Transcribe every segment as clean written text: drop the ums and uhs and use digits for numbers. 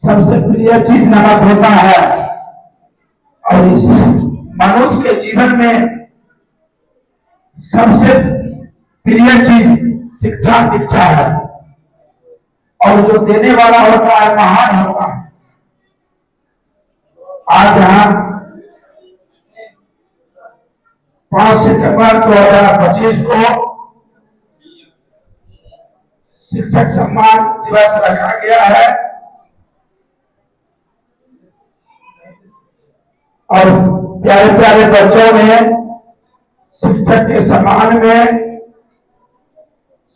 सबसे प्रिय चीज नमक होता है और इस मनुष्य के जीवन में सबसे प्रिय चीज शिक्षा दीक्षा है और जो देने वाला होता है महान होता है। आज हम 5 सितंबर 2025 को शिक्षक सम्मान दिवस रखा गया है और प्यारे प्यारे बच्चों ने शिक्षक के सम्मान में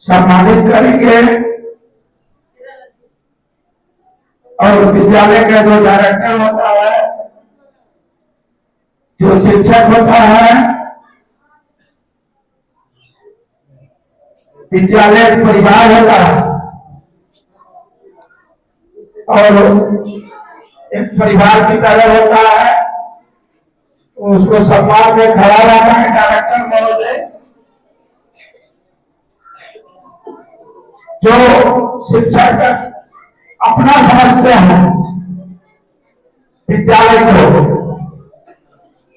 सम्मानित करेंगे और विद्यालय का जो डायरेक्टर होता है, जो शिक्षक होता है, विद्यालय परिवार होता है और एक परिवार की तरह होता है, तो उसको सम्मान में खड़ा रहता है डायरेक्टर महोदय। जो शिक्षक अपना समझते हैं विद्यालय को,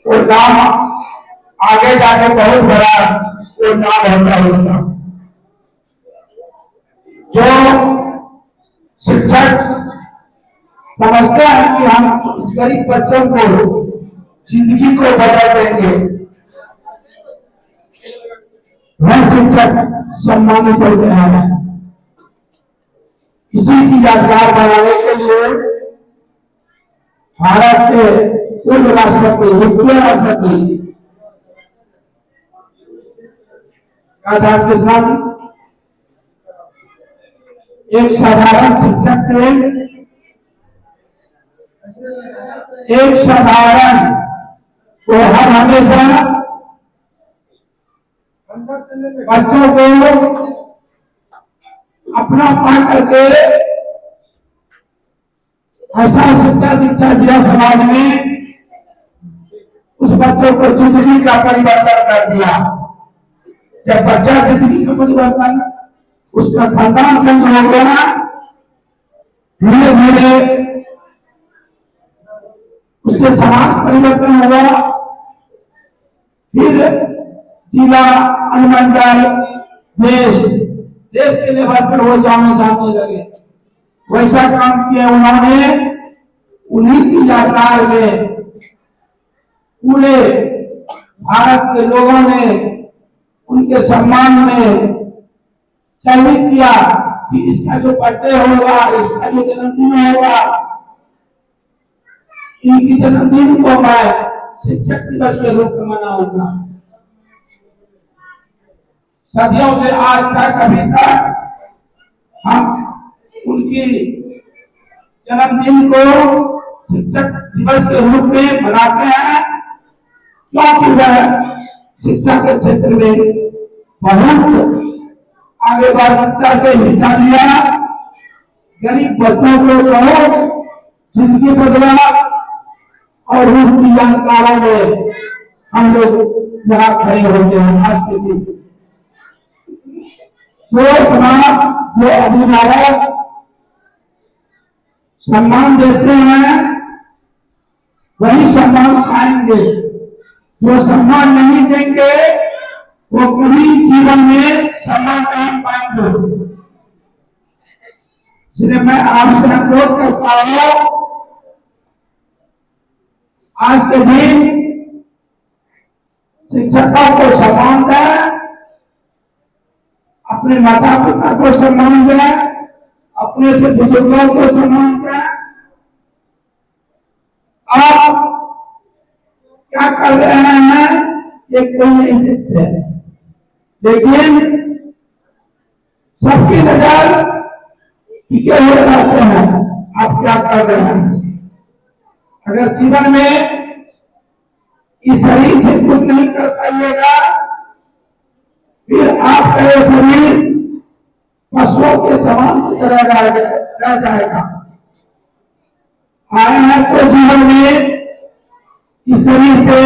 वो नाम आगे जाके बहुत बड़ा वो नाम होता होगा। जो शिक्षक समझते हैं कि हम इस गरीब बच्चों को जिंदगी को बदल देंगे, वह शिक्षक सम्मानित होते हैं। इसी की यादगार बनाने के लिए भारत के पूर्व राष्ट्रपति, द्वितीय राष्ट्रपति राधा कृष्णन एक साधारण शिक्षक थे, एक साधारण तो हर हमेशा बच्चों को अपना पा करके ऐसा शिक्षा दीक्षा दिया समाज में, उस बच्चों को जिंदगी का परिवर्तन कर दिया। जब बच्चा जिंदगी का परिवर्तन, उसका खानदान चेंज हो गया, धीरे धीरे उससे समाज परिवर्तन हुआ, फिर जिला, अनुमंडल, देश के लेवल पर वो जाने लगे। वैसा काम किया उन्होंने। उन्हीं की यादगार में पूरे भारत के लोगों ने उनके सम्मान में चयनित किया कि इसका जो बर्थडे होगा, इसका जो जन्मदिन होगा, इनकी जन्मदिन को मैं शिक्षक दिवस के रूप में मनाऊंगा। सदियों से आज तक अभी तक हम उनकी जन्मदिन को शिक्षक दिवस के रूप में मनाते हैं, क्योंकि वह शिक्षा के क्षेत्र में बहुत आगे बढ़ के हिस्सा लिया, गरीब बच्चों को बहुत जिंदगी बदला और उनकी यादगारों में हम लोग यहाँ खड़े होते हैं। आज के दिन जो समाज, जो अभिभावक सम्मान देते हैं वही सम्मान पाएंगे। जो सम्मान नहीं देंगे वो कभी जीवन में सम्मान नहीं पाएंगे। इसलिए मैं आपसे अनुरोध करता हूं, आज के दिन शिक्षकों को सम्मान दें, अपने माता पिता को सम्मान दें, अपने से बुजुर्गों को सम्मान दें। आप क्या कर रहे हैं ये कोई नहीं देखते, लेकिन सबकी नजर टिके हुए रहते हैं आप क्या कर रहे हैं। अगर जीवन में इस शरीर से कुछ नहीं कर पाइएगा, फिर आपका ये शरीर पशुओं के समान की तरह रह जाएगा। आए हैं तो जीवन में इस शरीर से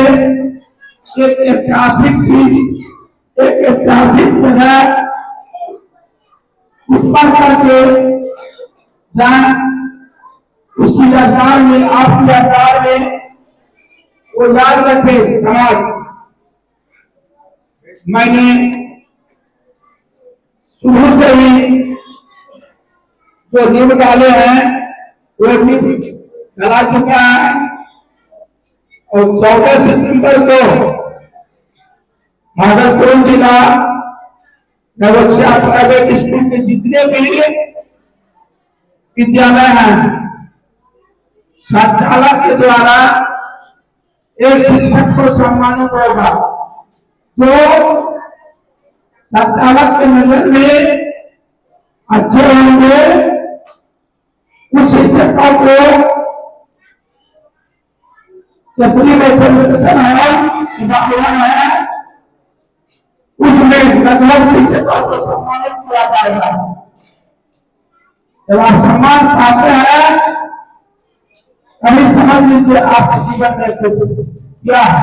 एक ऐतिहासिक चीज, एक ऐतिहासिक जगह उत्पन्न करके जाए, उसकी यादगार में, आपकी यादगार में वो याद रखे समाज। मैंने शुरू से ही जो नींव डाले हैं वो नींव डला चुका है, और 14 सितंबर को भागलपुर जिला नवोदया प्राइवेट स्कूल के जितने भी विद्यालय हैं, संचालक के द्वारा एक शिक्षक को सम्मानित होगा। जो संचालक के नजर में अच्छे होंगे, उस शिक्षकों को है उसमें लगभग शिक्षकों को सम्मानित किया जाएगा। जब आप सम्मान पाते हैं तभी समझ लीजिए आपके जीवन में कुछ क्या है।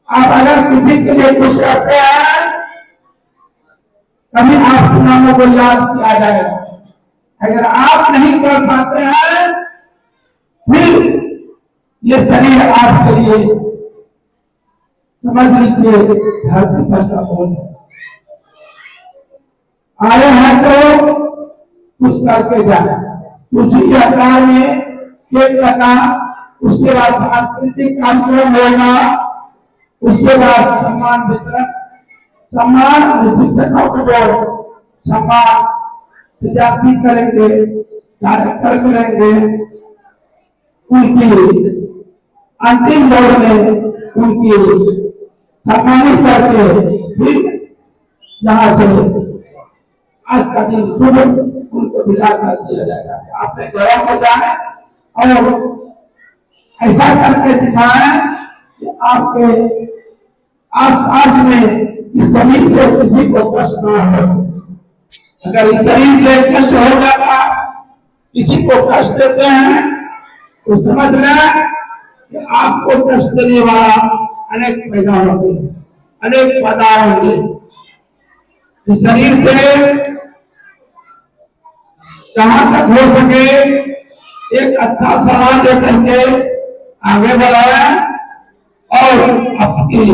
आप अगर किसी के लिए कुछ करते हैं तभी आपके नामों को याद किया जाएगा। अगर आप नहीं कर पाते हैं फिर ये शरीर आपके लिए समझ लीजिए धरती पर का बोल है। आए हैं तो कुछ करके जाए। उसी आकार में एक करना, उसके बाद सांस्कृतिक कार्यक्रम होगा, उसके बाद सम्मान वितरण, सम्मान शिक्षकों को जो सम्मान विद्यार्थी करेंगे, कार्यक्रम करेंगे, उनकी अंतिम दौर में उनकी सम्मानित करके फिर यहाँ से आज का दिन शुभ उनको विदा कर दिया जाएगा। अपने घरों को जाए और ऐसा करके दिखाएं कि आपके आस-पास में इस शरीर से किसी को कष्ट ना हो। अगर इस शरीर से कष्ट हो जाता, किसी को कष्ट देते हैं तो समझ लें कि आपको कष्ट देने वाला अनेक पैदा होंगे, अनेक पैदा होंगे। इस शरीर से जहां तक हो सके एक अच्छा सलाह दे करके आगे बढ़ाए और अपनी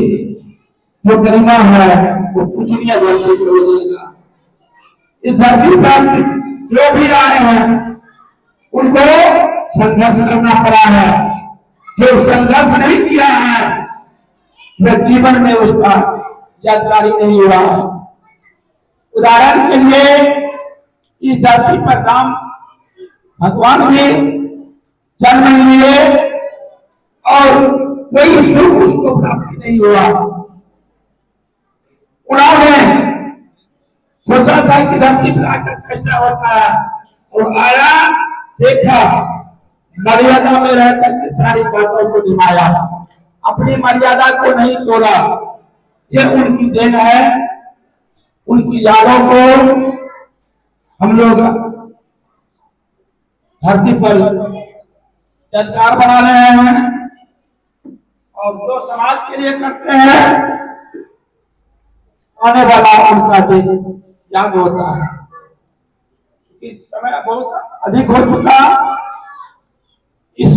जो गरिमा है वो पूजनीय धरती पर हो जाएगा। इस धरती पर जो भी आए हैं उनको संघर्ष करना पड़ा है। जो संघर्ष नहीं किया है वह जीवन में उसका यादगारी नहीं हुआ। उदाहरण के लिए इस धरती पर राम भगवान भी जन्म लिए और कोई सुख उसको प्राप्ति नहीं हुआ। उन्होंने सोचा था कि धरती पर आकर कैसा होता है, और आया, देखा, मर्यादा में रहकर के सारी बातों को निभाया, अपनी मर्यादा को नहीं तोड़ा। ये उनकी देन है। उनकी यादों को हम लोग धरती पर यादगार बना रहे हैं, और जो समाज के लिए करते हैं आने वाला उनका दिन याद होता है। क्योंकि समय बहुत अधिक हो चुका। इस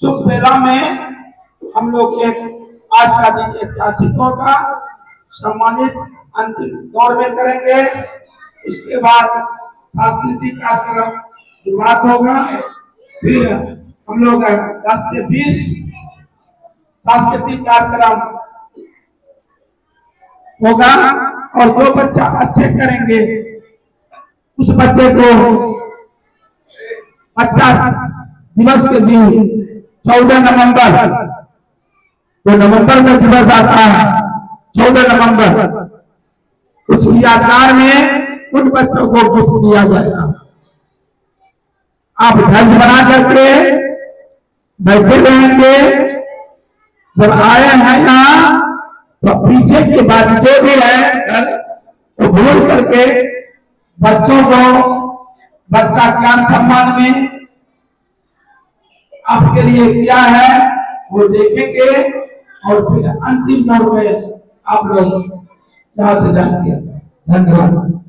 शुभ बेला में हम लोग एक आज का दिन ऐतिहासिक होगा, सम्मानित अंतिम दौर में करेंगे। इसके बाद सांस्कृतिक कार्यक्रम शुरुआत होगा। फिर हम लोग 10 से 20 सांस्कृतिक कार्यक्रम होगा, और जो बच्चा अच्छे करेंगे उस बच्चे को बच्चा दिवस के दिन 14 नवंबर, जो नवंबर का दिवस आता है 14 नवंबर, उस यादगार में उन बच्चों को गिफ्ट दिया जाएगा। आप ध्यान बना करके बैठे रहेंगे। जब आए हैं यहाँ तो पीछे के बाद जो भी है घर तो भूल करके बच्चों को बच्चा क्या सम्मान में आपके लिए क्या है वो देखेंगे, और फिर अंतिम दौर में आप लोग यहां से जाएंगे। धन्यवाद।